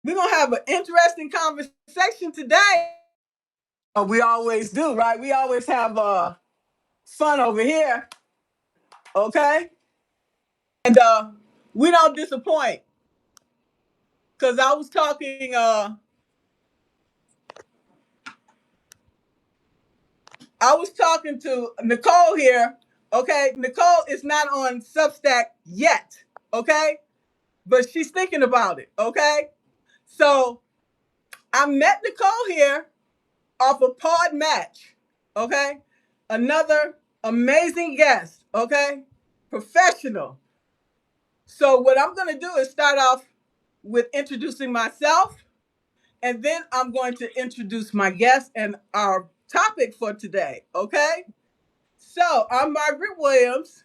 We're going to have an interesting conversation today. We always do, right? We always have fun over here, okay? And we don't disappoint. Because I was talking to Nicole here, okay? Nicole is not on Substack yet, okay? But she's thinking about it, okay? So I met Nicole here off a pod match, okay? Another amazing guest, okay? Professional. So what I'm going to do is start off with introducing myself, and then I'm going to introduce my guest and our topic for today, okay? So I'm Margaret Williams.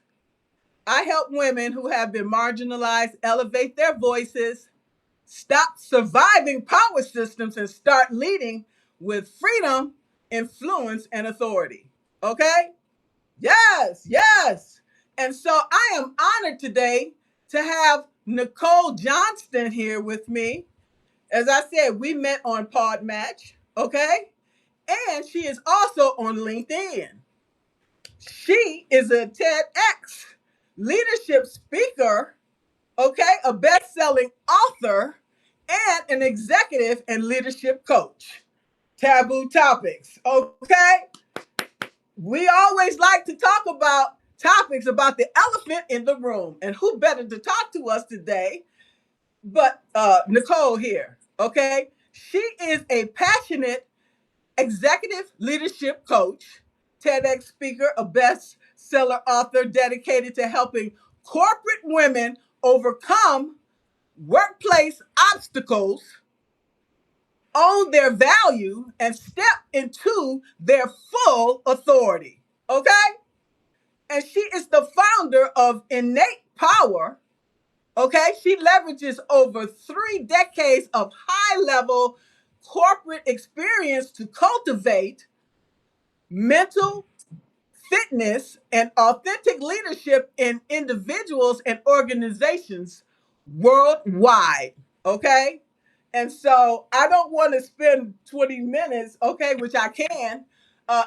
I help women who have been marginalized elevate their voices, stop surviving power systems, and start leading with freedom, influence, and authority. Okay? Yes, yes. And so I am honored today to have Nicole Johnston here with me. As I said, we met on Pod Match, okay? And she is also on LinkedIn. She is a TEDx leadership speaker, okay, a best-selling author, and an executive and leadership coach. Taboo Topics, okay? We always like to talk about topics about the elephant in the room. And who better to talk to us today but Nicole here, okay? She is a passionate executive leadership coach, TEDx speaker, a bestseller author dedicated to helping corporate women overcome workplace obstacles, own their value, and step into their full authority. Okay? And she is the founder of innatePOWER. Okay? She leverages over 3 decades of high level corporate experience to cultivate mental fitness and authentic leadership in individuals and organizations worldwide. Okay? And so I don't want to spend 20 minutes, okay, which I can,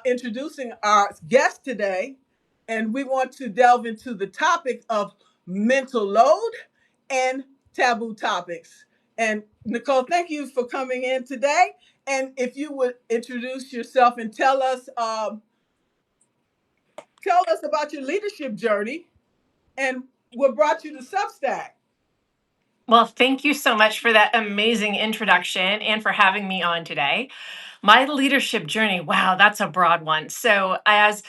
introducing our guest today. And we want to delve into the topic of mental load and taboo topics. And Nicole, thank you for coming in today. And if you would introduce yourself and tell us about your leadership journey and what brought you to Substack. Well, thank you so much for that amazing introduction and for having me on today. My leadership journey, wow, that's a broad one. So, as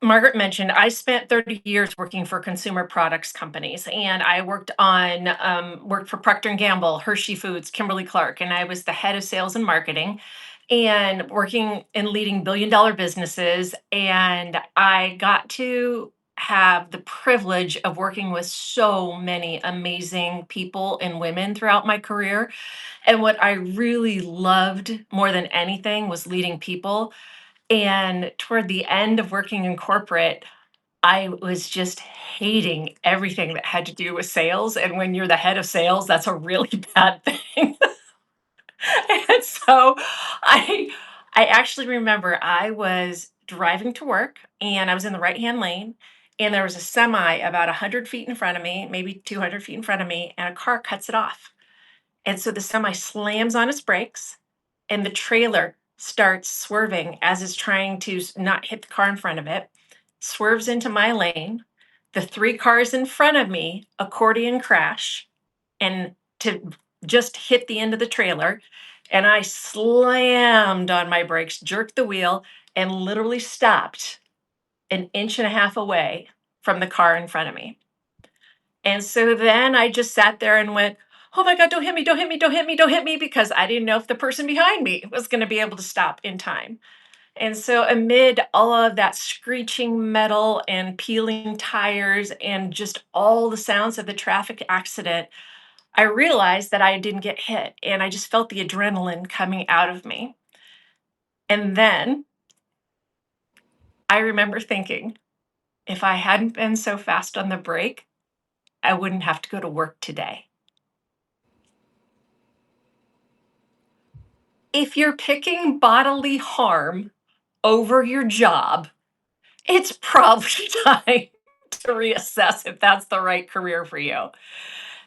Margaret mentioned, I spent 30 years working for consumer products companies, and I worked for Procter and Gamble, Hershey Foods, Kimberly Clark, and I was the head of sales and marketing, and working and leading billion-dollar businesses. And I got to have the privilege of working with so many amazing people and women throughout my career. And what I really loved more than anything was leading people. And toward the end of working in corporate, I was just hating everything that had to do with sales. And when you're the head of sales, that's a really bad thing. And so I I actually remember I was driving to work and I was in the right-hand lane, and there was a semi about 100 feet in front of me, maybe 200 feet in front of me, and a car cuts it off. And so the semi slams on its brakes, and the trailer starts swerving as it's trying to not hit the car in front of it, swerves into my lane. The 3 cars in front of me accordion crash and to just hit the end of the trailer. And I slammed on my brakes, jerked the wheel, and literally stopped an inch and a half away from the car in front of me. And so then I just sat there and went, oh my God, don't hit me, don't hit me, don't hit me, don't hit me, because I didn't know if the person behind me was going to be able to stop in time. And so, amid all of that screeching metal and peeling tires and just all the sounds of the traffic accident, I realized that I didn't get hit, and I just felt the adrenaline coming out of me. And then I remember thinking, if I hadn't been so fast on the brake, I wouldn't have to go to work today. if you're picking bodily harm over your job, it's probably time to reassess if that's the right career for you.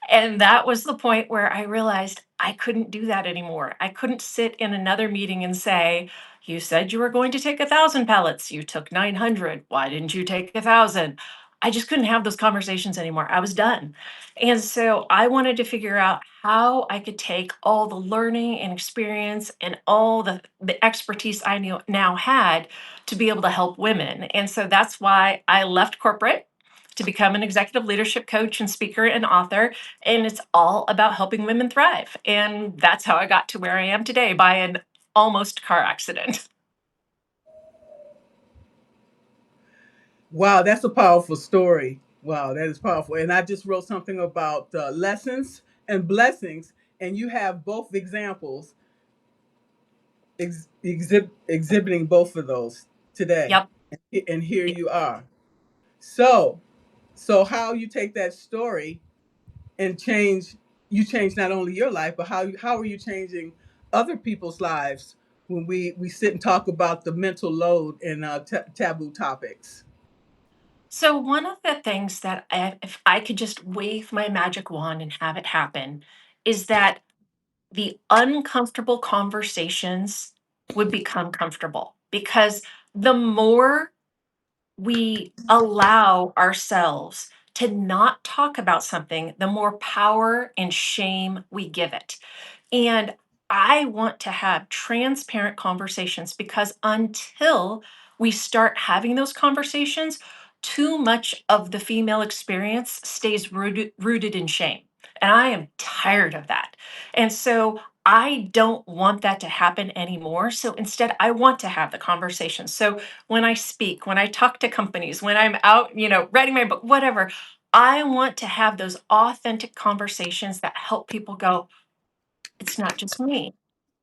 And that was the point where I realized I couldn't do that anymore. I couldn't sit in another meeting and say, you said you were going to take 1,000 pellets. You took 900. Why didn't you take 1,000? I just couldn't have those conversations anymore. I was done. And so I wanted to figure out how I could take all the learning and experience and all the expertise I now had to be able to help women. And so that's why I left corporate to become an executive leadership coach and speaker and author. And it's all about helping women thrive. And that's how I got to where I am today, by an almost car accident. Wow, that's a powerful story. Wow, that is powerful. And I just wrote something about lessons and blessings, and you have both examples exhibiting both of those today. Yep. And here you are. So, so how you take that story and change not only your life, but how are you changing other people's lives when we sit and talk about the mental load in taboo topics? So, one of the things that if I could just wave my magic wand and have it happen, is that the uncomfortable conversations would become comfortable, because the more we allow ourselves to not talk about something, the more power and shame we give it. And I want to have transparent conversations, because until we start having those conversations, too much of the female experience stays rooted in shame. And I am tired of that. And so I don't want that to happen anymore. So instead, I want to have the conversation. So when I speak, when I talk to companies, when I'm out, writing my book, whatever, I want to have those authentic conversations that help people go, it's not just me.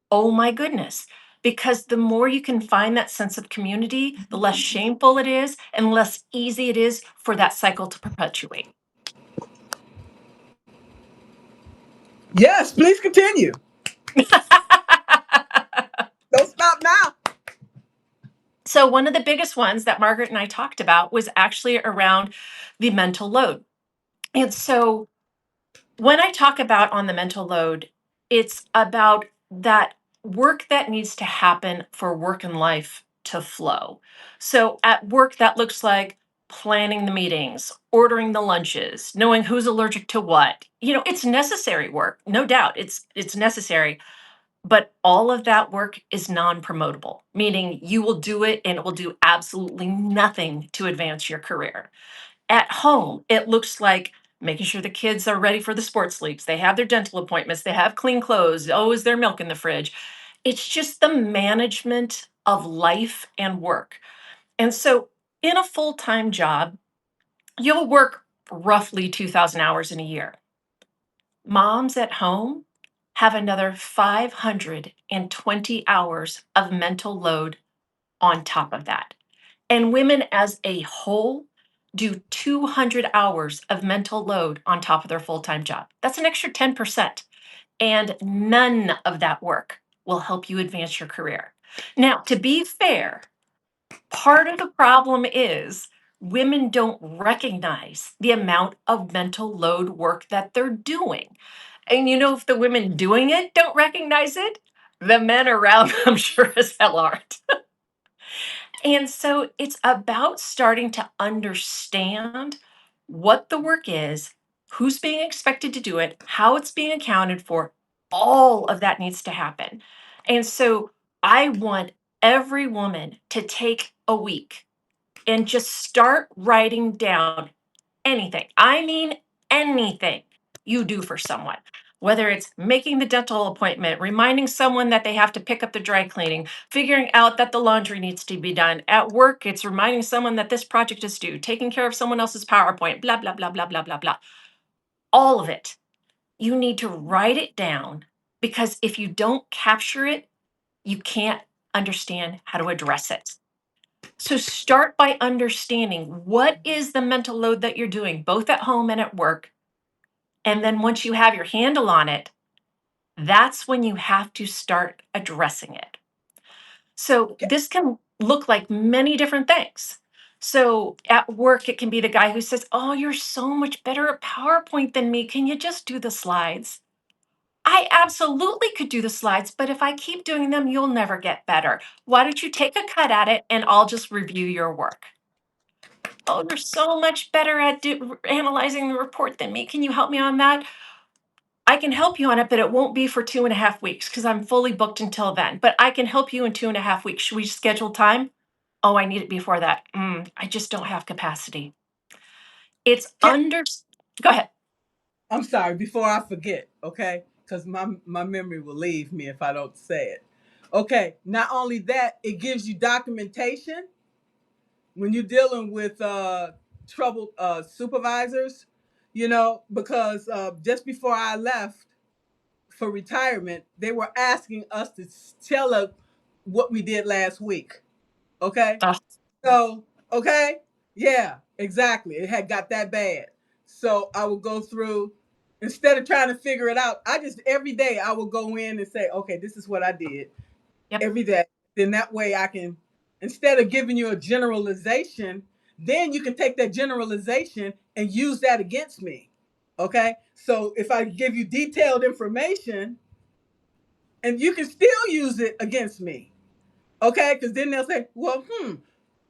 Oh my goodness. Because the more you can find that sense of community, the less shameful it is and less easy it is for that cycle to perpetuate. Yes, please continue. Don't stop now. So, one of the biggest ones that Margaret and I talked about was actually around the mental load. And so, when I talk about on the mental load, it's about that work that needs to happen for work and life to flow. So at work, that looks like planning the meetings, ordering the lunches, knowing who's allergic to what. It's necessary work, no doubt. It's necessary, but all of that work is non-promotable, meaning you will do it and it will do absolutely nothing to advance your career. At home, it looks like making sure the kids are ready for the sports leagues. They have their dental appointments. They have clean clothes. Oh, is there milk in the fridge? It's just the management of life and work. And so, in a full time job, you'll work roughly 2,000 hours in a year. Moms at home have another 520 hours of mental load on top of that. And women as a whole do 200 hours of mental load on top of their full time job. That's an extra 10%. And none of that work will help you advance your career. Now, to be fair, part of the problem is women don't recognize the amount of mental load work that they're doing. And if the women doing it don't recognize it, the men around them sure as hell aren't. And so it's about starting to understand what the work is, who's being expected to do it, how it's being accounted for. All of that needs to happen. And so I want every woman to take a week and just start writing down anything. I mean, anything you do for someone, whether it's making the dental appointment, reminding someone that they have to pick up the dry cleaning, figuring out that the laundry needs to be done. At work, it's reminding someone that this project is due, taking care of someone else's PowerPoint, blah, blah, blah, blah, blah, blah, blah. All of it. You need to write it down, because if you don't capture it, you can't understand how to address it. So start by understanding what is the mental load that you're doing, both at home and at work. And then once you have your handle on it, That's when you have to start addressing it. So Okay. this can look like many different things. So at work, it can be the guy who says, "Oh, you're so much better at PowerPoint than me. Can you just do the slides?" I absolutely could do the slides, but if I keep doing them, you'll never get better. Why don't you take a cut at it and I'll just review your work? "Oh, you're so much better at analyzing the report than me. Can you help me on that?" I can help you on it, but it won't be for 2.5 weeks because I'm fully booked until then. But I can help you in 2.5 weeks. Should we schedule time? "Oh, I need it before that. I just don't have capacity." It's Can, go ahead. I'm sorry, before I forget, okay? Because my memory will leave me if I don't say it. Okay, not only that, it gives you documentation when you're dealing with troubled supervisors, because just before I left for retirement, they were asking us to tell us what we did last week. Okay. Ugh, So, okay. Yeah, exactly. It had got that bad. So I would go through, instead of trying to figure it out, every day I would go in and say, okay, this is what I did yep. every day. Then that way I can, instead of giving you a generalization, then you can take that generalization and use that against me. Okay. So if I give you detailed information, and you can still use it against me. Okay. Because then they'll say, well,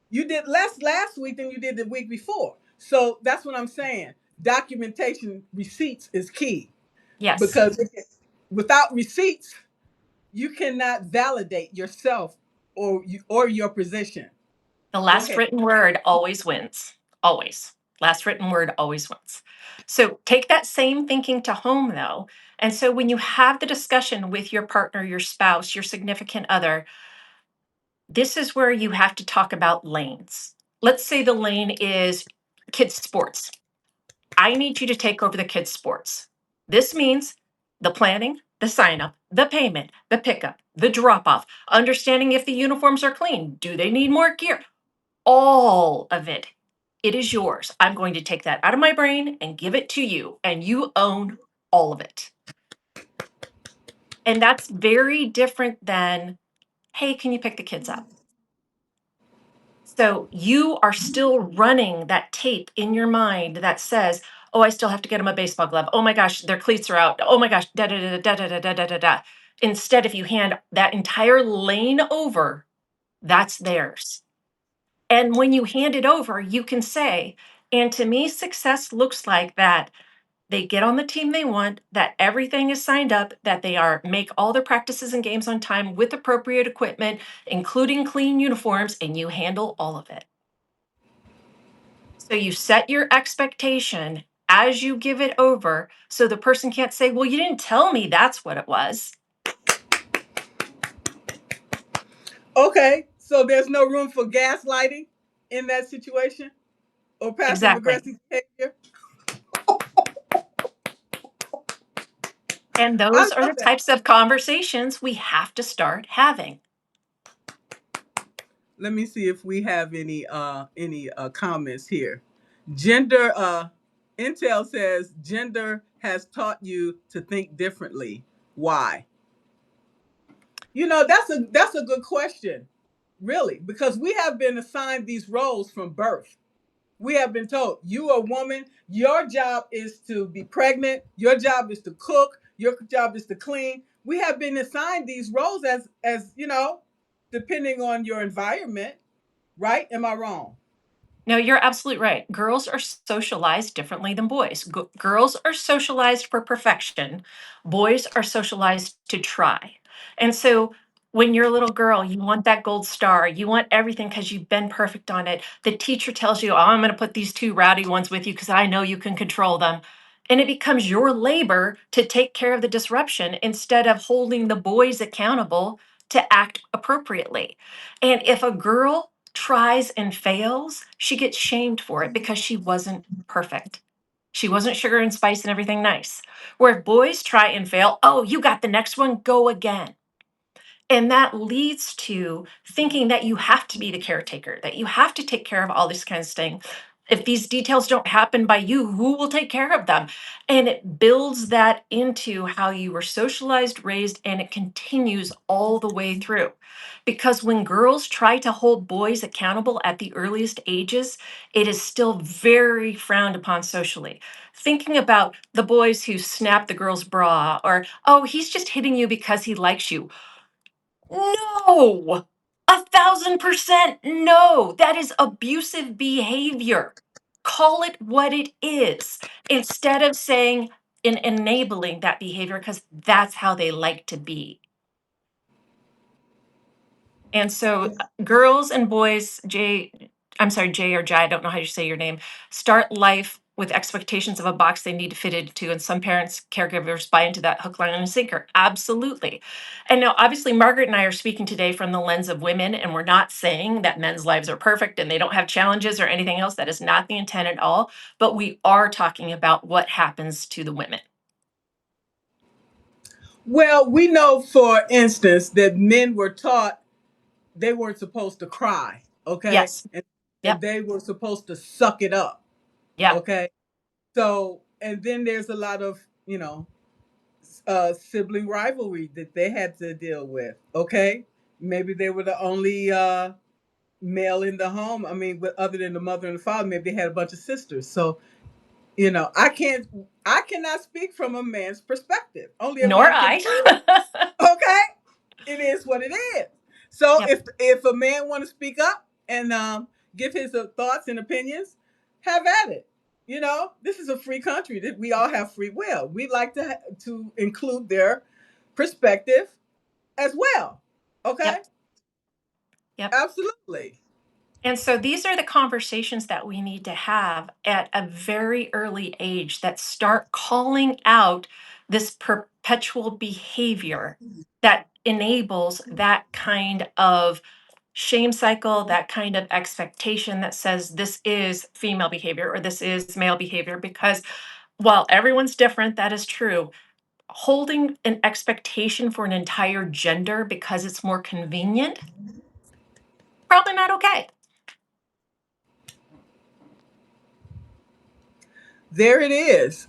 you did less last week than you did the week before. So that's what I'm saying. Documentation receipts is key Yes. because without receipts, you cannot validate yourself or your position. The Go last ahead. written word always wins. Always. Last written word always wins. So take that same thinking to home, though. And so when you have the discussion with your partner, your spouse, your significant other, this is where you have to talk about lanes. Let's say the lane is kids' sports. I need you to take over the kids' sports. This means the planning, the sign up, the payment, the pickup, the drop off, understanding if the uniforms are clean. Do they need more gear? All of it. It is yours. I'm going to take that out of my brain and give it to you, and you own all of it. And that's very different than, "Hey, can you pick the kids up?" So you are still running that tape in your mind that says, "Oh, I still have to get them a baseball glove. Oh my gosh, their cleats are out. Oh my gosh, da da da da da da da da da da." Instead, if you hand that entire lane over, that's theirs. And when you hand it over, you can say, "And to me, success looks like that they get on the team they want, that everything is signed up, that they are make all their practices and games on time with appropriate equipment, including clean uniforms, and you handle all of it." So you set your expectation as you give it over so the person can't say, "Well, you didn't tell me that's what it was." Okay. So there's no room for gaslighting in that situation or passive Exactly. aggressive behavior. And I those are love the that. types of conversations we have to start having. Let me see if we have any comments here. Gender Intel says gender has taught you to think differently. Why? That's a good question. Really, because we have been assigned these roles from birth. We have been told, you are a woman, your job is to be pregnant, your job is to cook, your job is to clean. We have been assigned these roles as depending on your environment, right? Am I wrong? No, you're absolutely right. Girls are socialized differently than boys. Girls are socialized for perfection. Boys are socialized to try. And so when you're a little girl, you want that gold star. You want everything because you've been perfect on it. The teacher tells you, "Oh, I'm going to put these two rowdy ones with you because I know you can control them." And it becomes your labor to take care of the disruption instead of holding the boys accountable to act appropriately. And if a girl tries and fails, she gets shamed for it because she wasn't perfect. She wasn't sugar and spice and everything nice. Where if boys try and fail, "Oh, you got the next one, go again." And that leads to thinking that you have to be the caretaker, that you have to take care of all these kinds of things. If these details don't happen by you, who will take care of them? And it builds that into how you were socialized, raised, and it continues all the way through. Because when girls try to hold boys accountable at the earliest ages, it is still very frowned upon socially. Thinking about the boys who snap the girl's bra, or, oh, he's just hitting you because he likes you. No, 1,000% no. That is abusive behavior. Call it what it is instead of saying and enabling that behavior because that's how they like to be. And so, girls and boys, I'm sorry, Jay or Jai, I don't know how you say your name, start life with expectations of a box they need to fit into. And some parents, caregivers buy into that hook, line, and sinker. Absolutely. And now, obviously, Margaret and I are speaking today from the lens of women, and we're not saying that men's lives are perfect and they don't have challenges or anything else. That is not the intent at all. But we are talking about what happens to the women. Well, we know, for instance, that men were taught they weren't supposed to cry, okay? Yes. And Yep. they were supposed to suck it up, Yep. okay? So, and then there's a lot of, sibling rivalry that they had to deal with, okay? Maybe they were the only male in the home. I mean, but other than the mother and the father, maybe they had a bunch of sisters. So, I cannot speak from a man's perspective. Only a Nor man can I. do. Okay, it is what it is. So Yep. if a man want to speak up and give his thoughts and opinions, have at it. This is a free country. That we all have free will. We like to include their perspective as well. Okay, Yep. Yep. absolutely. And so these are the conversations that we need to have at a very early age that start calling out this perpetual behavior that enables that kind of shame cycle, that kind of expectation that says this is female behavior or this is male behavior. Because while everyone's different, that is true. Holding an expectation for an entire gender because it's more convenient, probably not okay. There it is.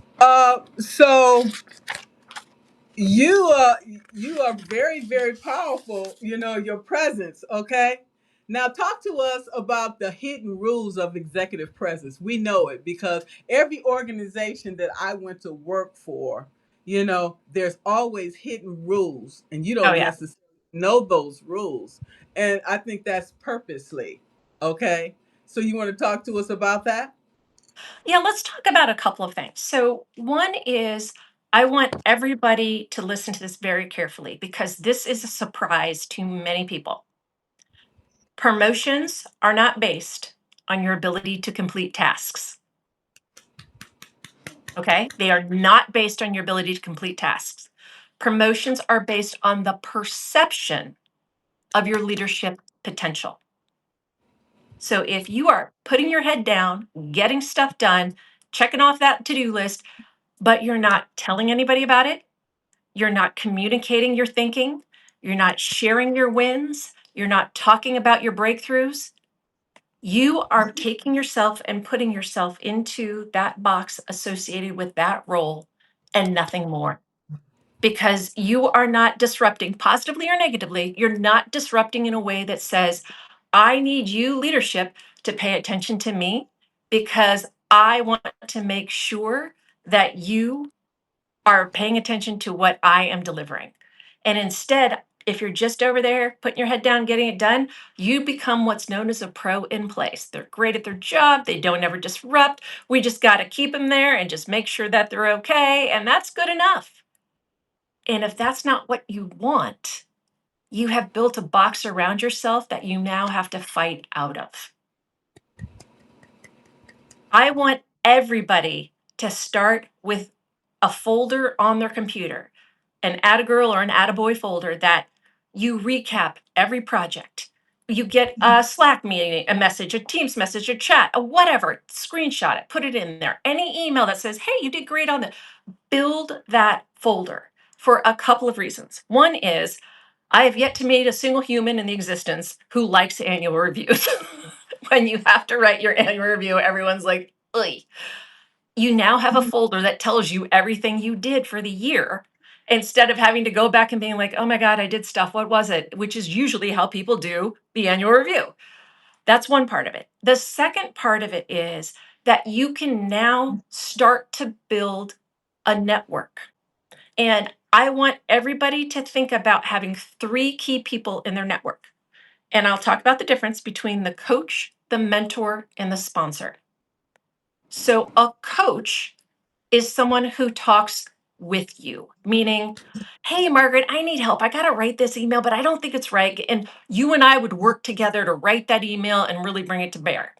So you uh you are very, very powerful. Your presence. Okay. Now talk to us about the hidden rules of executive presence. We know it because every organization that I went to work for, there's always hidden rules, and you Oh, don't yeah. necessarily know those rules. And I think that's purposely. Okay. So you want to talk to us about that? Yeah, let's talk about a couple of things. So, one is I want everybody to listen to this very carefully because this is a surprise to many people. Promotions are not based on your ability to complete tasks. Okay? They are not based on your ability to complete tasks. Promotions are based on the perception of your leadership potential. So, if you are putting your head down, getting stuff done, checking off that to do list, but you're not telling anybody about it, you're not communicating your thinking, you're not sharing your wins, you're not talking about your breakthroughs, you are taking yourself and putting yourself into that box associated with that role and nothing more. Because you are not disrupting positively or negatively, you're not disrupting in a way that says, I need you, leadership, to pay attention to me because I want to make sure that you are paying attention to what I am delivering. And instead, if you're just over there putting your head down, getting it done, you become what's known as a pro in place. They're great at their job. They don't ever disrupt. We just got to keep them there and just make sure that they're okay. And that's good enough. And if that's not what you want, you have built a box around yourself that you now have to fight out of. I want everybody to start with a folder on their computer, an add a girl or an add a boy folder that you recap every project. You get a Slack meeting, a message, a Teams message, a chat, a whatever, screenshot it, put it in there. Any email that says, hey, you did great on that, build that folder for a couple of reasons. One is I have yet to meet a single human in the existence who likes annual reviews. when you have to write your annual review, everyone's like, "Oy." You now have a folder that tells you everything you did for the year instead of having to go back and being like, oh my God, I did stuff. What was it? Which is usually how people do the annual review. That's one part of it. The second part of it is that you can now start to build a network. And I want everybody to think about having 3 key people in their network. And I'll talk about the difference between the coach, the mentor, and the sponsor. So, a coach is someone who talks with you, meaning, hey, Margaret, I need help. I got to write this email, but I don't think it's right. And you and I would work together to write that email and really bring it to bear.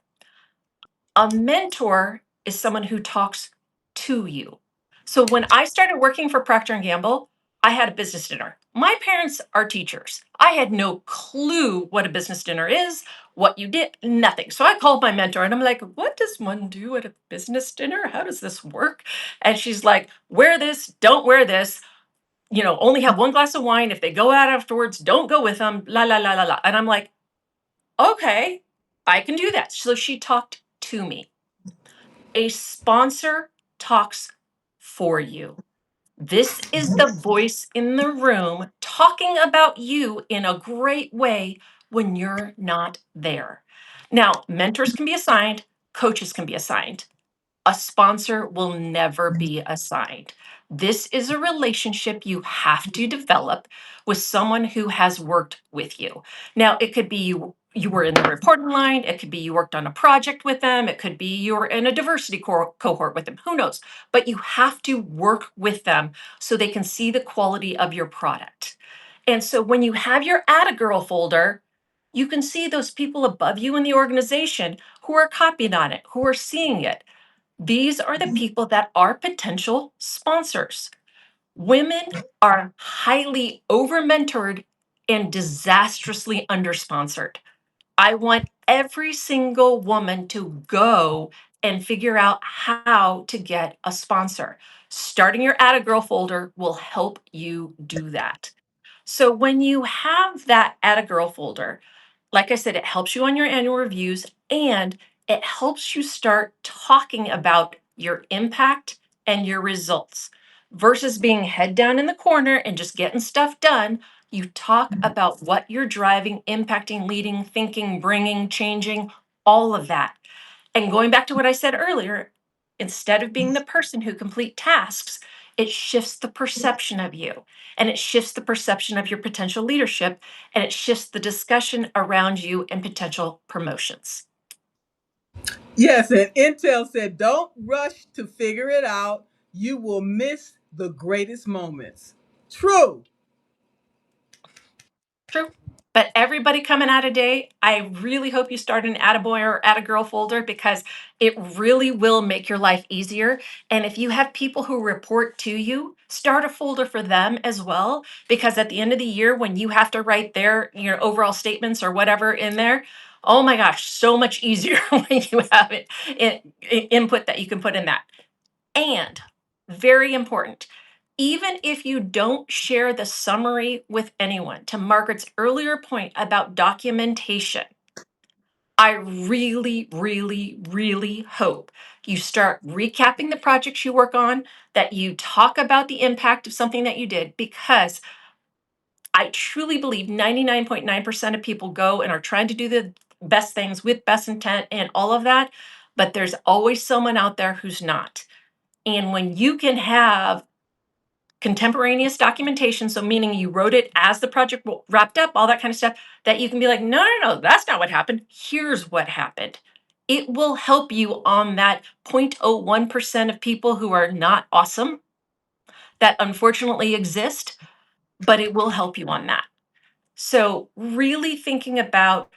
A mentor is someone who talks to you. So when I started working for Procter and Gamble, I had a business dinner. My parents are teachers. I had no clue what a business dinner is, what you did, nothing. So I called my mentor and I'm like, what does one do at a business dinner? How does this work? And she's like, wear this, don't wear this. Only have one glass of wine. If they go out afterwards, don't go with them. La la la la la. And I'm like, okay, I can do that. So she talked to me. A sponsor talks for you. This is the voice in the room talking about you in a great way when you're not there. Now, mentors can be assigned, coaches can be assigned. A sponsor will never be assigned. This is a relationship you have to develop with someone who has worked with you. Now, it could be you were in the reporting line, it could be you worked on a project with them, it could be you were in a diversity cohort with them, who knows? But you have to work with them so they can see the quality of your product. And so when you have your Atta Girl folder, you can see those people above you in the organization who are copying on it, who are seeing it. These are the people that are potential sponsors. Women are highly over mentored and disastrously undersponsored. I want every single woman to go and figure out how to get a sponsor. Starting your Atta Girl folder will help you do that. So when you have that Atta Girl folder, like I said, it helps you on your annual reviews and it helps you start talking about your impact and your results versus being head down in the corner and just getting stuff done. You talk about what you're driving, impacting, leading, thinking, bringing, changing, all of that. And going back to what I said earlier, instead of being the person who complete tasks, it shifts the perception of you and it shifts the perception of your potential leadership and it shifts the discussion around you and potential promotions. Yes, and Intel said, don't rush to figure it out. You will miss the greatest moments. True. True. But everybody coming out of day, I really hope you start an Attaboy or Attagirl folder because it really will make your life easier. And if you have people who report to you, start a folder for them as well. Because at the end of the year, when you have to write their overall statements or whatever in there, oh my gosh, so much easier when you have it input that you can put in that. And very important, even if you don't share the summary with anyone, to Margaret's earlier point about documentation, I really, really, really hope you start recapping the projects you work on, that you talk about the impact of something that you did, because I truly believe 99.9% of people go and are trying to do the best things with best intent and all of that, but there's always someone out there who's not. And when you can have contemporaneous documentation, so meaning you wrote it as the project wrapped up, all that kind of stuff, that you can be like, no, no, no, that's not what happened. Here's what happened. It will help you on that 0.01% of people who are not awesome that unfortunately exist, but it will help you on that. So, really thinking about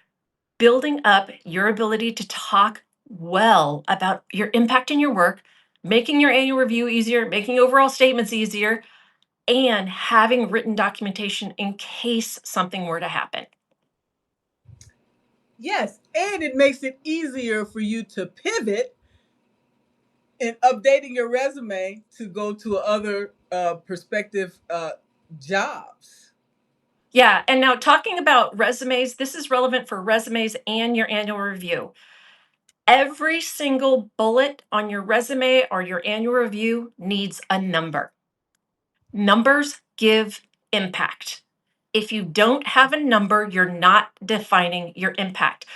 building up your ability to talk well about your impact in your work, making your annual review easier, making overall statements easier, and having written documentation in case something were to happen. Yes, and it makes it easier for you to pivot in updating your resume to go to other prospective jobs. Yeah. And now talking about resumes, this is relevant for resumes and your annual review. Every single bullet on your resume or your annual review needs a number. Numbers give impact. If you don't have a number, you're not defining your impact.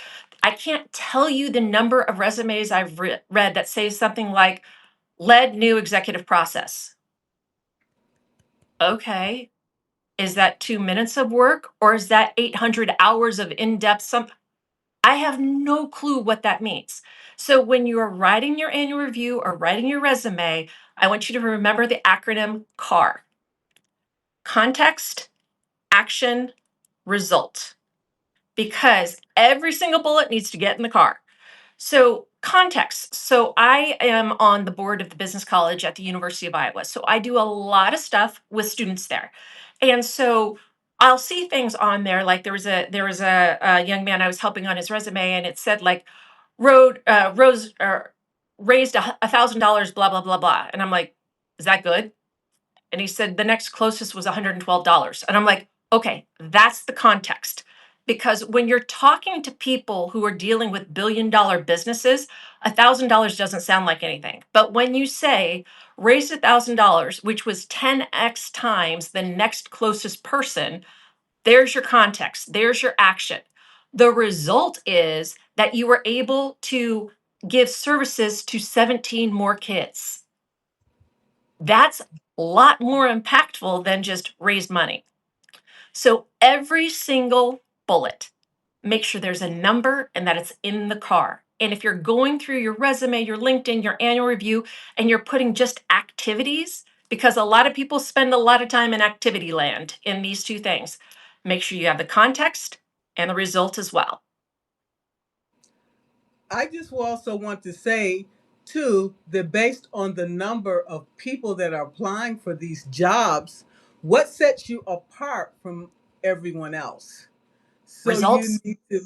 I can't tell you the number of resumes I've read that say something like, led new executive process. Okay. Is that 2 minutes of work or is that 800 hours of in depth? I have no clue what that means. So when you are writing your annual review or writing your resume, I want you to remember the acronym CAR: context, action, result, because every single bullet needs to get in the car. So, context. So, I am on the board of the business college at the University of Iowa. So, I do a lot of stuff with students there. And so, I'll see things on there like there was a young man I was helping on his resume, and it said like rose or raised $1,000, blah blah blah blah. And I'm like, is that good? And he said the next closest was $112. And I'm like, okay, that's the context. Because when you're talking to people who are dealing with billion-dollar businesses, $1,000 doesn't sound like anything. But when you say raised $1,000, which was 10x times the next closest person, there's your context, there's your action. The result is that you were able to give services to 17 more kids. That's a lot more impactful than just raise money. So every single bullet, make sure there's a number and that it's in the car. And if you're going through your resume, your LinkedIn, your annual review, and you're putting just activities, because a lot of people spend a lot of time in activity land in these two things, make sure you have the context and the result as well. I just also want to say, too, that based on the number of people that are applying for these jobs, what sets you apart from everyone else? So you Results. need to,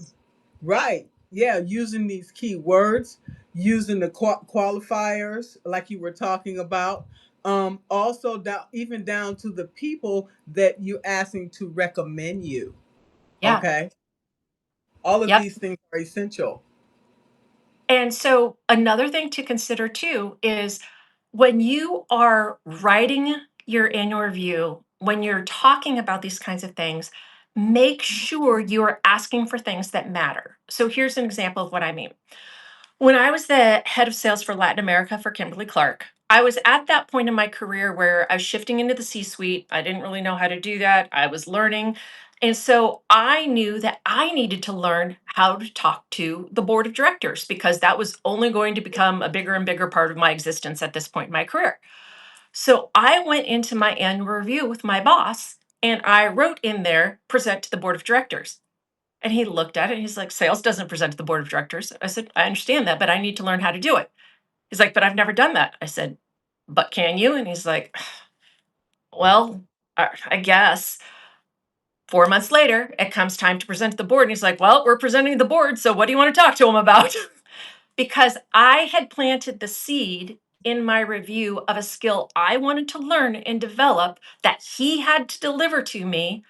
right, yeah, using these key words, using the qualifiers like you were talking about. Also, down, even down to the people that you're asking to recommend you. Yeah. Okay. All of Yep. these things are essential. And so another thing to consider too is when you are writing your annual review, when you're talking about these kinds of things, make sure you are asking for things that matter. So here's an example of what I mean. When I was the head of sales for Latin America for Kimberly Clark, I was at that point in my career where I was shifting into the C suite. I didn't really know how to do that. I was learning. And so I knew that I needed to learn how to talk to the board of directors because that was only going to become a bigger and bigger part of my existence at this point in my career. So I went into my annual review with my boss and I wrote in there, present to the board of directors. And he looked at it and he's like, sales doesn't present to the board of directors. I said, I understand that, but I need to learn how to do it. He's like, but I've never done that. I said, but can you? And he's like, well, I guess. 4 months later, it comes time to present to the board. And he's like, well, we're presenting to the board. So what do you want to talk to him about? Because I had planted the seed in my review of a skill I wanted to learn and develop that he had to deliver to me.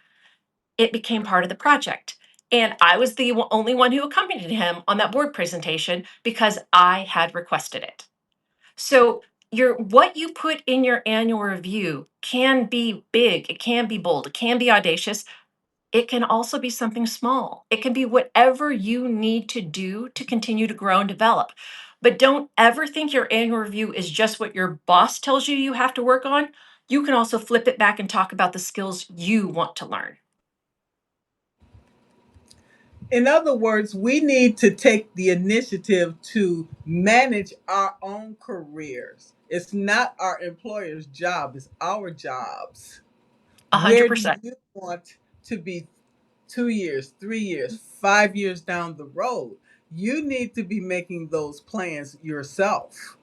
It became part of the project. And I was the only one who accompanied him on that board presentation because I had requested it. So your what you put in your annual review can be big, it can be bold, it can be audacious. It can also be something small. It can be whatever you need to do to continue to grow and develop. But don't ever think your annual review is just what your boss tells you you have to work on. You can also flip it back and talk about the skills you want to learn. In other words, we need to take the initiative to manage our own careers. It's not our employer's job, it's our jobs. Where do 100%. you want to be 2 years, 3 years, 5 years down the road? You need to be making those plans yourself.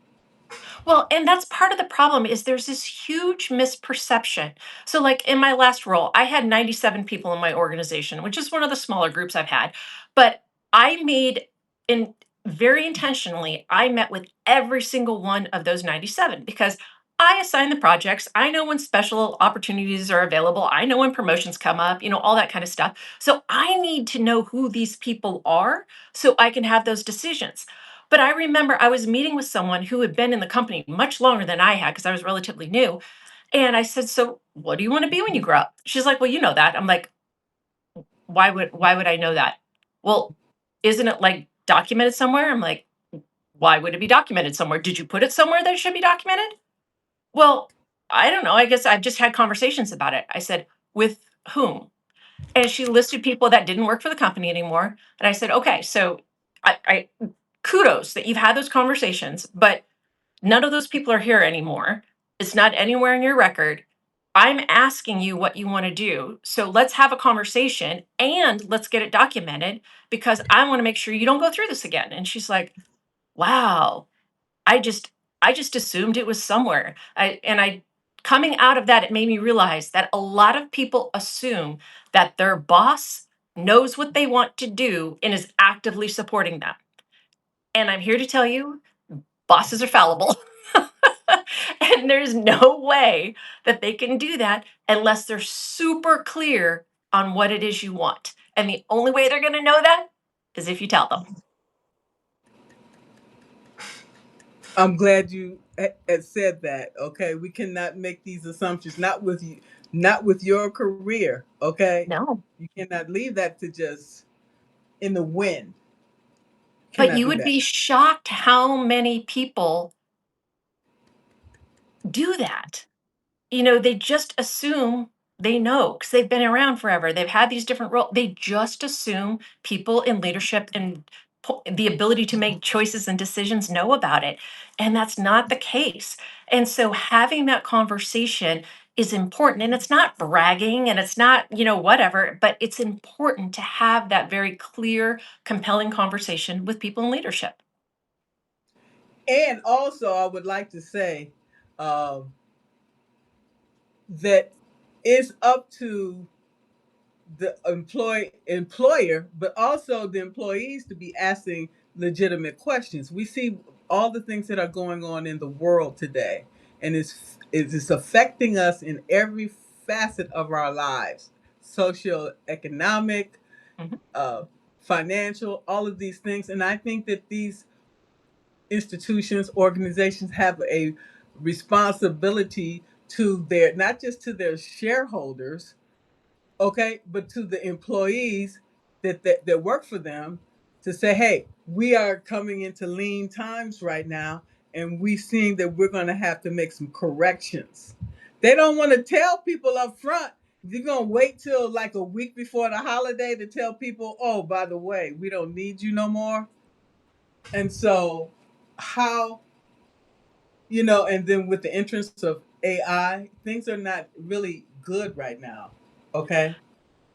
Well, and that's part of the problem is there's this huge misperception. So like in my last role, I had 97 people in my organization, which is one of the smaller groups I've had. But I made in very intentionally, I met with every single one of those 97 because I assign the projects. I know when special opportunities are available. I know when promotions come up, all that kind of stuff. So I need to know who these people are so I can have those decisions. But I remember I was meeting with someone who had been in the company much longer than I had because I was relatively new. And I said, "So what do you want to be when you grow up?" She's like, "Well, you know that." I'm like, why would I know that? Well, isn't it like documented somewhere? I'm like, why would it be documented somewhere? Did you put it somewhere that it should be documented? Well, I don't know. I guess I've just had conversations about it. I said, with whom? And she listed people that didn't work for the company anymore. And I said, okay, so I kudos that you've had those conversations, but none of those people are here anymore. It's not anywhere in your record. I'm asking you what you want to do. So let's have a conversation and let's get it documented because I want to make sure you don't go through this again. And she's like, wow, I just I just assumed it was somewhere. I coming out of that, it made me realize that a lot of people assume that their boss knows what they want to do and is actively supporting them. And I'm here to tell you, bosses are fallible. And there's no way that they can do that unless they're super clear on what it is you want. And the only way they're going to know that is if you tell them. I'm glad you had said that. Okay, we cannot make these assumptions. Not with you, not with your career. Okay, No. you cannot leave that to just in the wind. But Cannot you do would that. be shocked how many people do that. They just assume they know because they've been around forever. They've had these different roles. They just assume people in leadership and the ability to make choices and decisions know about it. And that's not the case. And so having that conversation is important. And it's not bragging and it's not, whatever, but it's important to have that very clear, compelling conversation with people in leadership. And also, I would like to say um, that it's up to the employer, but also the employees to be asking legitimate questions. We see all the things that are going on in the world today, and it's affecting us in every facet of our lives, social, economic, Mhm. uh, financial, all of these things. And I think that these institutions, organizations have a responsibility to their, not just to their shareholders, okay, but to the employees that work for them, to say, hey, we are coming into lean times right now, and we seeing that we're going to have to make some corrections. They don't want to tell people up front. You're going to wait till like a week before the holiday to tell people, oh, by the way, we don't need you no more. And so, how, and then with the entrance of AI, things are not really good right now. Okay.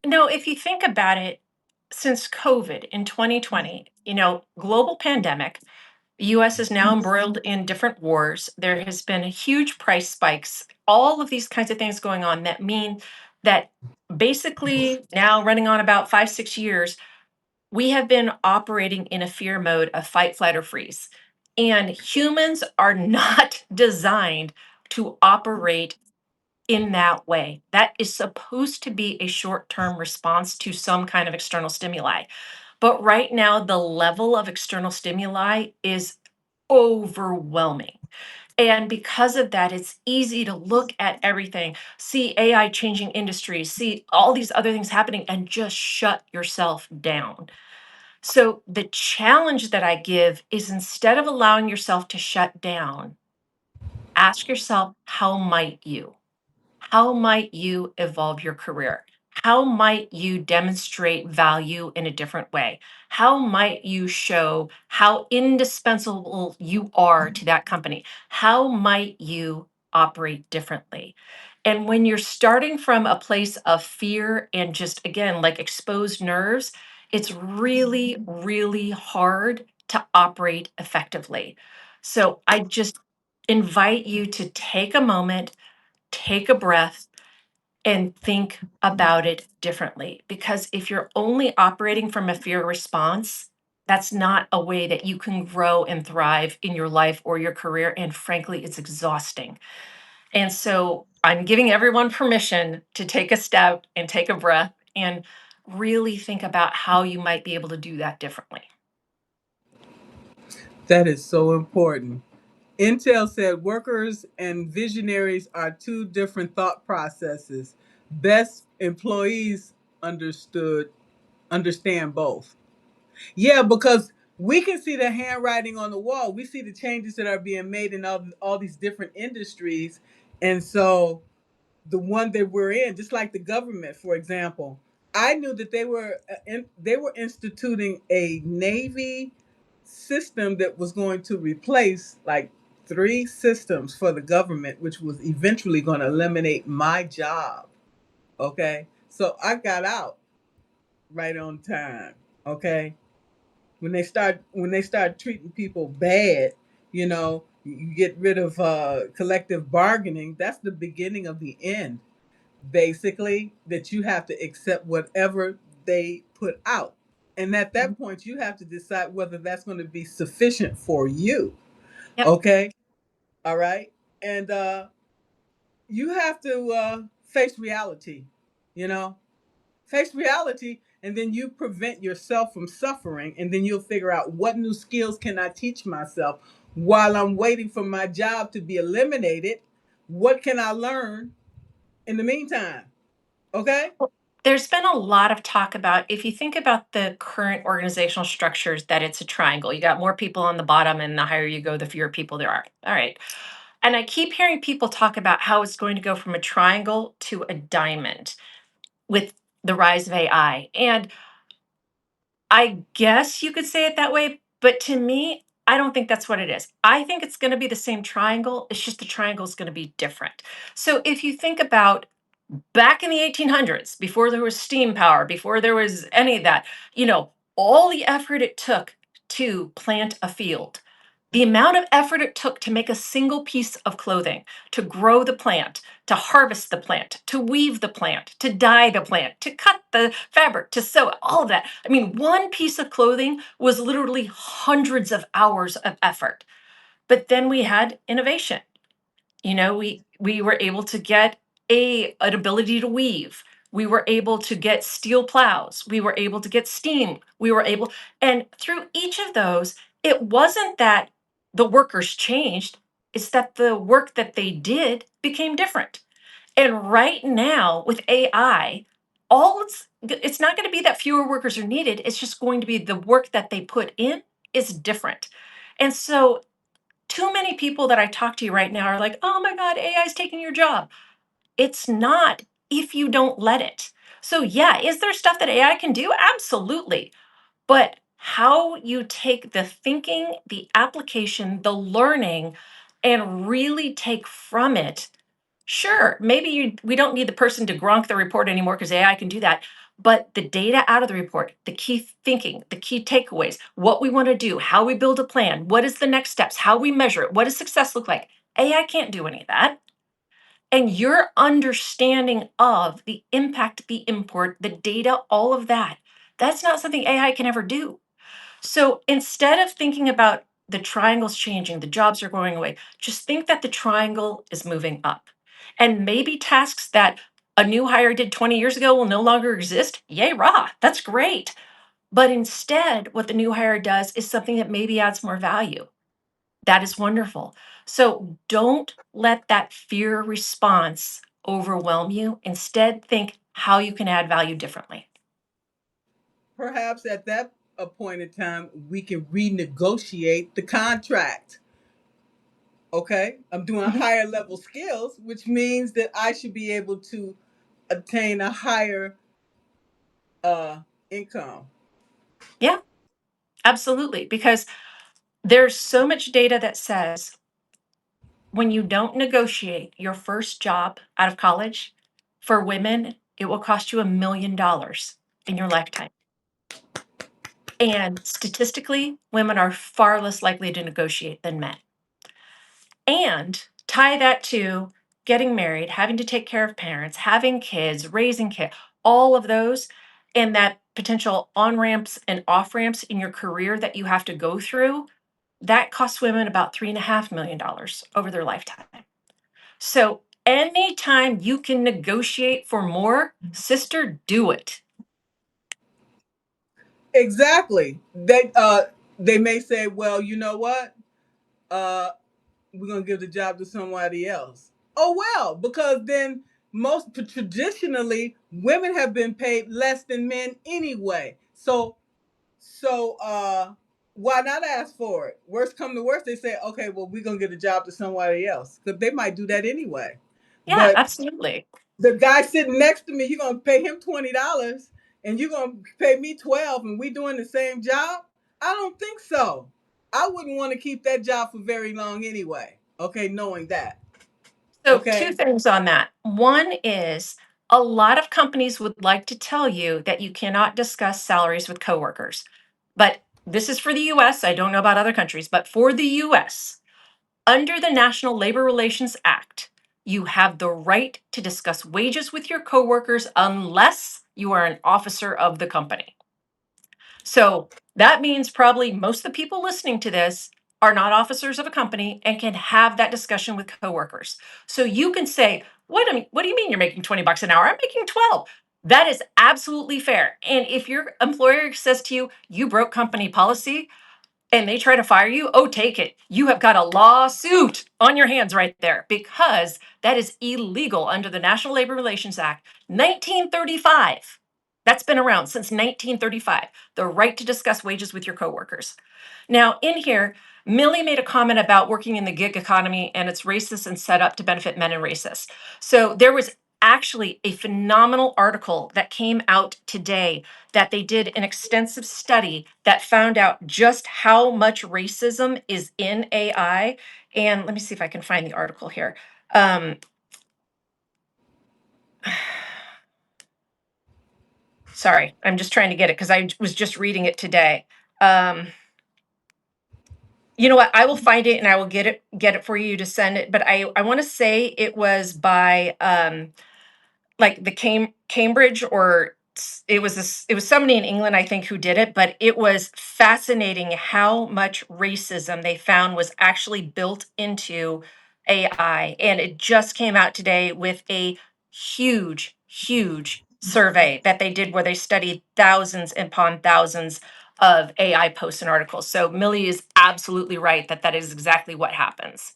No, if you think about it, since COVID in 2020, global pandemic, the US is now embroiled in different wars. There has been huge price spikes, all of these kinds of things going on that mean that basically now running on about 5, 6 years, we have been operating in a fear mode of fight, flight, or freeze. And humans are not designed to operate in that way. That is supposed to be a short term response to some kind of external stimuli. But right now, the level of external stimuli is overwhelming. And because of that, it's easy to look at everything, see AI changing industries, see all these other things happening, and just shut yourself down. So, the challenge that I give is instead of allowing yourself to shut down, ask yourself, how might you? How might you evolve your career? How might you demonstrate value in a different way? How might you show how indispensable you are to that company? How might you operate differently? And when you're starting from a place of fear and just, again, like exposed nerves, it's really, really hard to operate effectively. So I just invite you to take a moment, take a breath, and think about it differently. Because if you're only operating from a fear response, that's not a way that you can grow and thrive in your life or your career. And frankly, it's exhausting. And so I'm giving everyone permission to take a step and take a breath and really think about how you might be able to do that differently. That is so important. Intel said workers and visionaries are two different thought processes. Best employees understand both. Yeah, because we can see the handwriting on the wall. We see the changes that are being made in all these different industries. And so the one that we're in, just like the government, for example, I knew that they were instituting a Navy system that was going to replace like three systems for the government, which was eventually going to eliminate my job. Okay, so I got out right on time. Okay, when they start treating people bad, you get rid of collective bargaining. That's the beginning of the end, basically, that you have to accept whatever they put out. And at that point, you have to decide whether that's going to be sufficient for you. Yep. Okay. All right. And you have to face reality, you know, face reality. And then you prevent yourself from suffering. And then you'll figure out what new skills can I teach myself while I'm waiting for my job to be eliminated. What can I learn in the meantime? Okay. Well, there's been a lot of talk about, if you think about the current organizational structures, that it's a triangle. You got more people on the bottom, and the higher you go, the fewer people there are. All right. And I keep hearing people talk about how it's going to go from a triangle to a diamond with the rise of AI. And I guess you could say it that way, but to me, I don't think that's what it is. I think it's going to be the same triangle. It's just the triangle is going to be different. So if you think about back in the 1800s, before there was steam power, before there was any of that, all the effort it took to plant a field, the amount of effort it took to make a single piece of clothing, to grow the plant, to harvest the plant, to weave the plant, to dye the plant, to cut the fabric, to sew it, all of that. I mean, one piece of clothing was literally hundreds of hours of effort. But then we had innovation. We were able to get an ability to weave. We were able to get steel plows. We were able to get steam. And through each of those, it wasn't that the workers changed, it's that the work that they did became different. And right now with AI, it's not going to be that fewer workers are needed, it's just going to be the work that they put in is different. And so too many people that I talk to right now are like, oh my God, AI is taking your job. It's not, if you don't let it. So, yeah, is there stuff that AI can do? Absolutely. But how you take the thinking, the application, the learning, and really take from it. Sure, maybe we don't need the person to gronk the report anymore because AI can do that. But the data out of the report, the key thinking, the key takeaways, what we want to do, how we build a plan, what is the next steps, how we measure it, what does success look like? AI can't do any of that. And your understanding of the impact, the import, the data, all of that, that's not something AI can ever do. So instead of thinking about the triangles changing, the jobs are going away, just think that the triangle is moving up. And maybe tasks that a new hire did 20 years ago will no longer exist. Yay, rah, that's great. But instead, what the new hire does is something that maybe adds more value. That is wonderful. So don't let that fear response overwhelm you. Instead, think how you can add value differently. Perhaps at that point in time, we can renegotiate the contract. Okay, I'm doing Mhm. higher level skills, which means that I should be able to obtain a higher uh, income. Yeah, absolutely. Because there's so much data that says when you don't negotiate your first job out of college, for women, it will cost you $1 million in your lifetime. And statistically, women are far less likely to negotiate than men. And tie that to getting married, having to take care of parents, having kids, raising kids, all of those, and that potential on ramps and off ramps in your career that you have to go through, that costs women about $3.5 million over their lifetime. So anytime you can negotiate for more, sister, do it. Exactly. They may say, well, you know what? Uh, we're gonna give the job to somebody else. Oh well, because then most traditionally women have been paid less than men anyway. So why not ask for it? Worst come to worst, they say, okay, well, we're gonna get a job to somebody else because they might do that anyway. Yeah, But absolutely. the guy sitting next to me, you're gonna pay him $20 and you're gonna pay me 12 and we doing the same job? I don't think so. I wouldn't want to keep that job for very long anyway. Okay, knowing that. So, two Okay. things on that. One is a lot of companies would like to tell you that you cannot discuss salaries with coworkers. But this is for the US. I don't know about other countries, but for the US, under the National Labor Relations Act, you have the right to discuss wages with your coworkers unless you are an officer of the company. So that means probably most of the people listening to this are not officers of a company and can have that discussion with coworkers. So you can say, what do you mean you're making 20 bucks an hour? I'm making 12. That is absolutely fair. And if your employer says to you, you broke company policy, and they try to fire you, oh, take it. You have got a lawsuit on your hands right there because that is illegal under the National Labor Relations Act, 1935. That's been around since 1935, the right to discuss wages with your coworkers. Now, in here, Millie made a comment about working in the gig economy and it's racist and set up to benefit men and racists. So there was actually a phenomenal article that came out today that they did an extensive study that found out just how much racism is in AI. And let me see if I can find the article here. Um, sorry, I'm just trying to get it because I was just reading it today. Um, you know what? I will find it and I will get it for you to send it. But I want to say it was by like the Cambridge or it was somebody in England, I think, who did it, but it was fascinating how much racism they found was actually built into AI. And it just came out today with a huge survey that they did where they studied thousands upon thousands of AI posts and articles. So Millie is absolutely right that that is exactly what happens.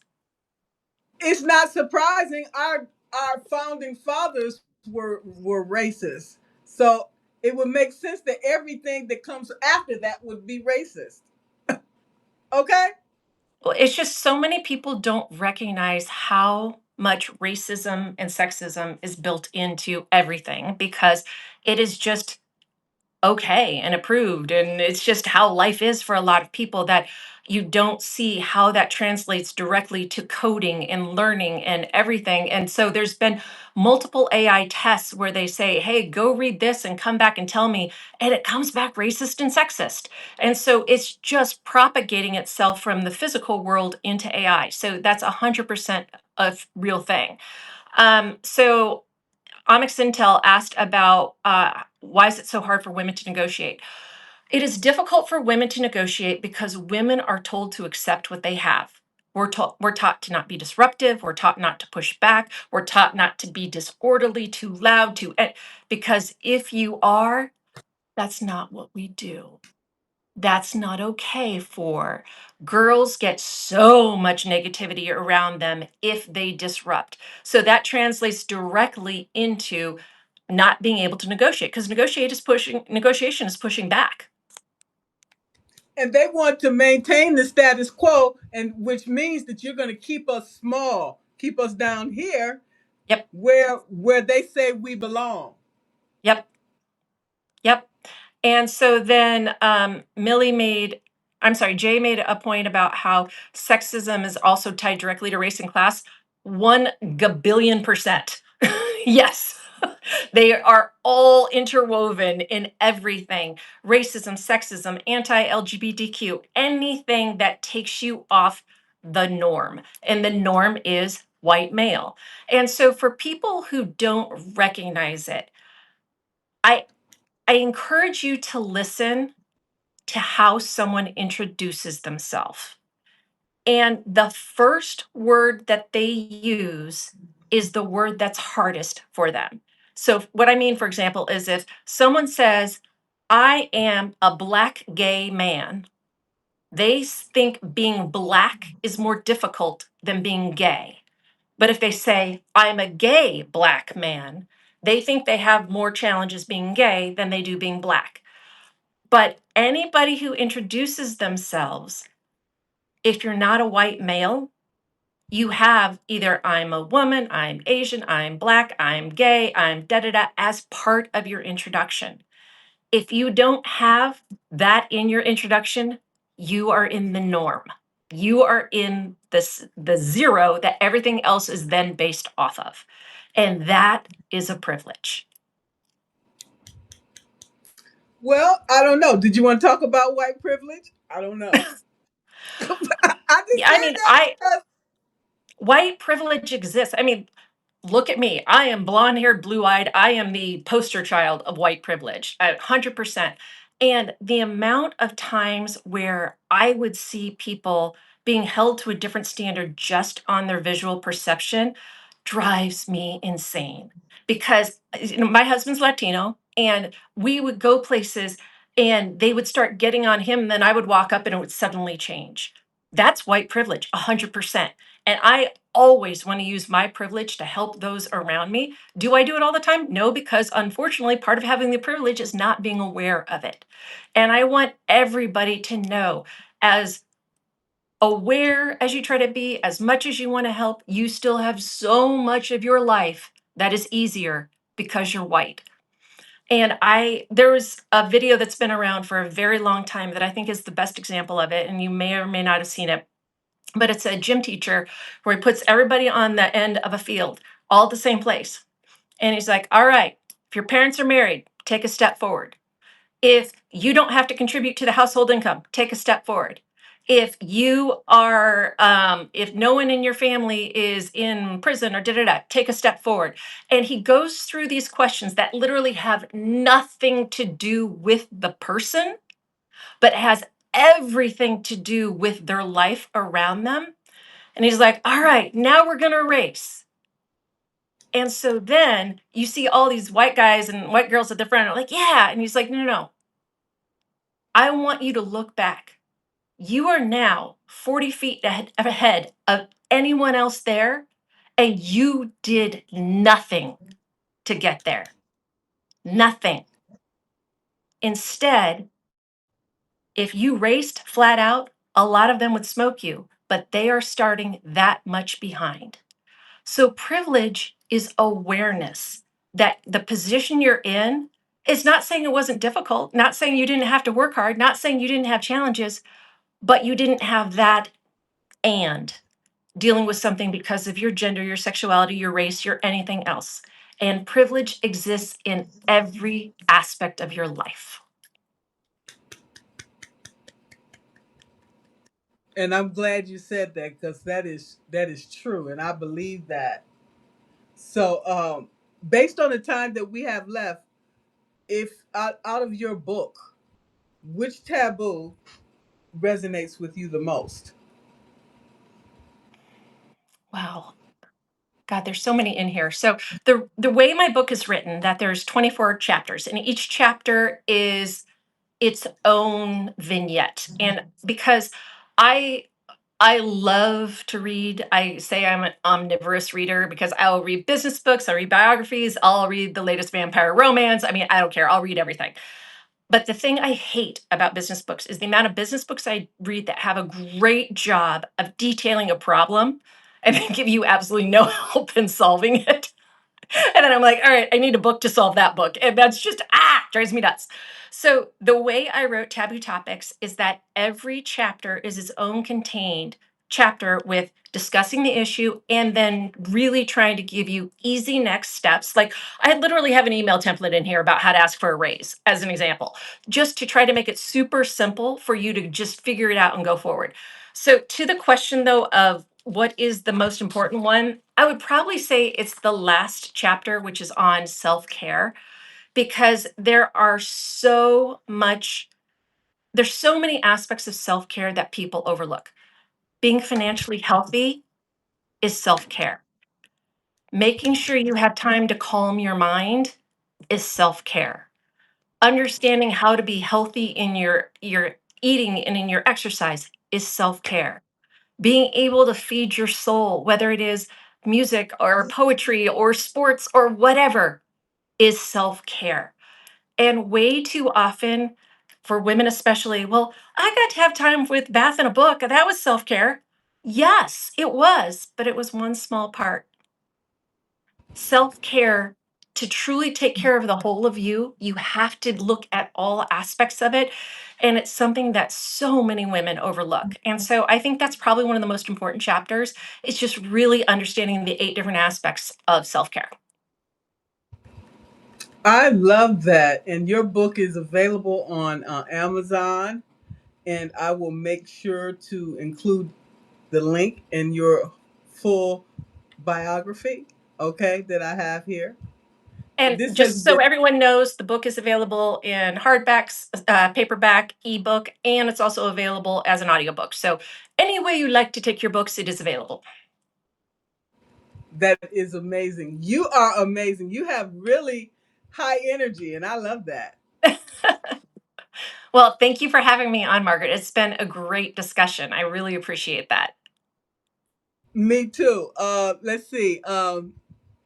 It's not surprising. Our founding fathers were racist. So it would make sense that everything that comes after that would be racist. Okay? Well, it's just so many people don't recognize how much racism and sexism is built into everything because it is just okay and approved. And it's just how life is for a lot of people that you don't see how that translates directly to coding and learning and everything. And so there's been multiple AI tests where they say, hey, go read this and come back and tell me. And it comes back racist and sexist. And so it's just propagating itself from the physical world into AI. So that's 100% a real thing. So Onyx Intel asked about why is it so hard for women to negotiate? It is difficult for women to negotiate because women are told to accept what they have. We're taught to not be disruptive. We're taught not to push back. We're taught not to be disorderly, too loud, because if you are, that's not what we do. That's not okay for. Girls get so much negativity around them if they disrupt. So that translates directly into not being able to negotiate because negotiation is pushing back. And they want to maintain the status quo, and which means that you're going to keep us small, keep us down here Yep. where they say we belong. Yep. Yep. And so then Jay made a point about how sexism is also tied directly to race and class. 1 gabillion%. Yes. They are all interwoven in everything: racism, sexism, anti LGBTQ, anything that takes you off the norm. And the norm is white male. And so for people who don't recognize it, I, I encourage you to listen to how someone introduces themselves. And the first word that they use is the word that's hardest for them. So, what I mean, for example, is if someone says, I am a Black gay man, they think being Black is more difficult than being gay. But if they say, I'm a gay Black man, they think they have more challenges being gay than they do being Black. But anybody who introduces themselves, if you're not a white male, you have either I'm a woman, I'm Asian, I'm Black, I'm gay, I'm da da da as part of your introduction. If you don't have that in your introduction, you are in the norm. You are in the zero that everything else is then based off of. And that is a privilege. Well, I don't know. Did you want to talk about white privilege? I don't know. I just I said mean, that because white privilege exists. I mean, look at me. I am blonde haired, blue eyed. I am the poster child of white privilege, 100%. And the amount of times where I would see people being held to a different standard just on their visual perception drives me insane. Because my husband's Latino, and we would go places and they would start getting on him, and then I would walk up and it would suddenly change. That's white privilege, 100%. And I always want to use my privilege to help those around me. Do I do it all the time? No, because unfortunately, part of having the privilege is not being aware of it. And I want everybody to know, as aware as you try to be, as much as you want to help, you still have so much of your life that is easier because you're white. And there was a video that's been around for a very long time that I think is the best example of it. And you may or may not have seen it, but it's a gym teacher where he puts everybody on the end of a field, all at the same place. And he's like, all right, if your parents are married, take a step forward. If you don't have to contribute to the household income, take a step forward. If you are, if no one in your family is in prison or da da da, take a step forward. And he goes through these questions that literally have nothing to do with the person, but has everything to do with their life around them. And he's like, all right, now we're going to race. And so then you see all these white guys and white girls at the front are like, yeah. And he's like, no, no, no. I want you to look back. You are now 40 feet ahead of anyone else there, and you did nothing to get there. Nothing. Instead, if you raced flat out, a lot of them would smoke you, but they are starting that much behind. So privilege is awareness that the position you're in is not saying it wasn't difficult, not saying you didn't have to work hard, not saying you didn't have challenges, but you didn't have that and dealing with something because of your gender, your sexuality, your race, your anything else. And privilege exists in every aspect of your life. and I'm glad you said that because that is true, and I believe that. So, based on the time that we have left, if out of your book, which taboo resonates with you the most? Wow. God, there's so many in here. So the way my book is written, that there's 24 chapters, and each chapter is its own vignette. And because I I love to read. I say I'm an omnivorous reader because I'll read business books, I'll read biographies, I'll read the latest vampire romance. I mean, I don't care. I'll read everything. But the thing I hate about business books is the amount of business books I read that have a great job of detailing a problem and then give you absolutely no help in solving it. And then I'm like, all right, I need a book to solve that book. And that's just, drives me nuts. So the way I wrote Taboo Topics is that every chapter is its own contained chapter with discussing the issue and then really trying to give you easy next steps. Like I literally have an email template in here about how to ask for a raise, as an example, just to try to make it super simple for you to just figure it out and go forward. So to the question though of what is the most important one, I would probably say it's the last chapter, which is on self-care, because there's so many aspects of self-care that people overlook. Being financially healthy is self-care. Making sure you have time to calm your mind is self-care. Understanding how to be healthy in your eating and in your exercise is self-care. Being able to feed your soul, whether it is music or poetry or sports or whatever, is self-care. And way too often, for women especially, well, I got to have time with bath and a book. That was self-care. Yes, it was, but it was one small part. Self-care, to truly take care of the whole of you, you have to look at all aspects of it. And it's something that so many women overlook. And so I think that's probably one of the most important chapters. It's just really understanding the 8 different aspects of self-care. I love that. And your book is available on Amazon. And I will make sure to include the link in your full biography, okay, that I have here. And This has just so been everyone knows, the book is available in hardbacks, paperback, ebook, and it's also available as an audiobook. So any way you like to take your books, it is available. That is amazing. You are amazing. You have really high energy, and I love that. Well, thank you for having me on, Margaret. It's been a great discussion. I really appreciate that. Me too. Let's see.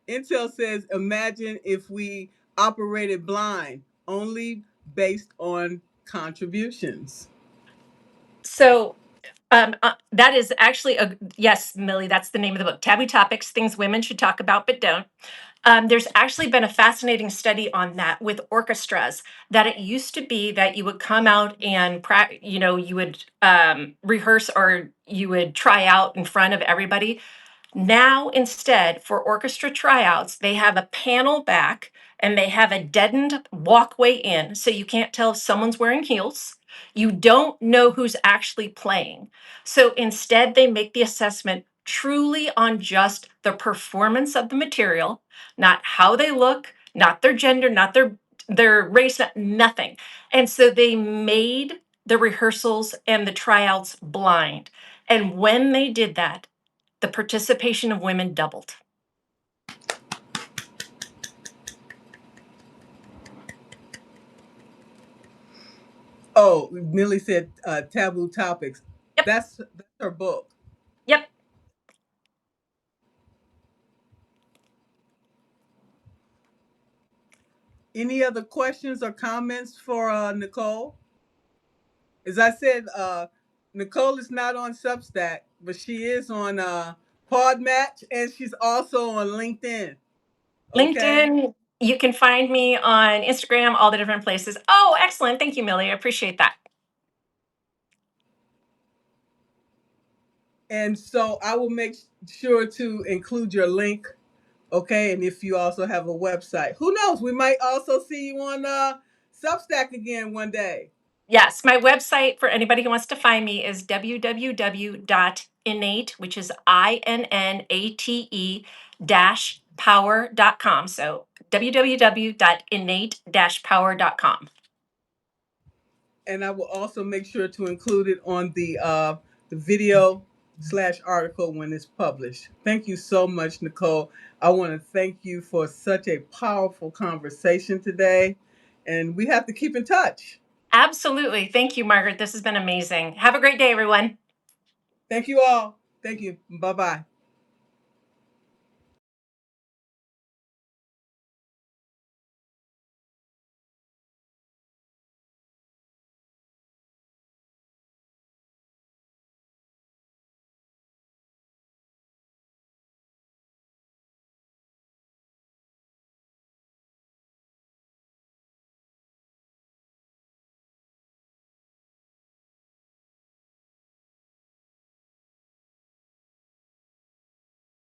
Intel says, imagine if we operated blind, only based on contributions. So that is actually yes, Millie, that's the name of the book. Taboo Topics, Things Women Should Talk About But Don't. There's actually been a fascinating study on that with orchestras, that it used to be that you would come out and you would rehearse, or you would try out in front of everybody. Now, instead, for orchestra tryouts, they have a panel back and they have a deadened walkway in, so you can't tell if someone's wearing heels. You don't know who's actually playing. So instead, they make the assessment truly on just the performance of the material, not how they look, not their gender, not their race, nothing. And so they made the rehearsals and the tryouts blind. And when they did that, the participation of women doubled. Oh, Millie said Taboo Topics. Yep. That's her book. Yep. Any other questions or comments for Nicole? As I said, Nicole is not on Substack, but she is on Podmatch, and she's also on LinkedIn. Okay. LinkedIn, you can find me on Instagram, all the different places. Oh, excellent. Thank you, Millie. I appreciate that. And so I will make sure to include your link. Okay. And if you also have a website, who knows? We might also see you on Substack again one day. Yes, my website for anybody who wants to find me is www.innate, which is INNATE -power.com. So www.innate-power.com. And I will also make sure to include it on the video / article when it's published. Thank you so much, Nicole. I want to thank you for such a powerful conversation today, and we have to keep in touch. Absolutely. Thank you, Margaret. This has been amazing. Have a great day, everyone. Thank you all. Thank you. Bye bye.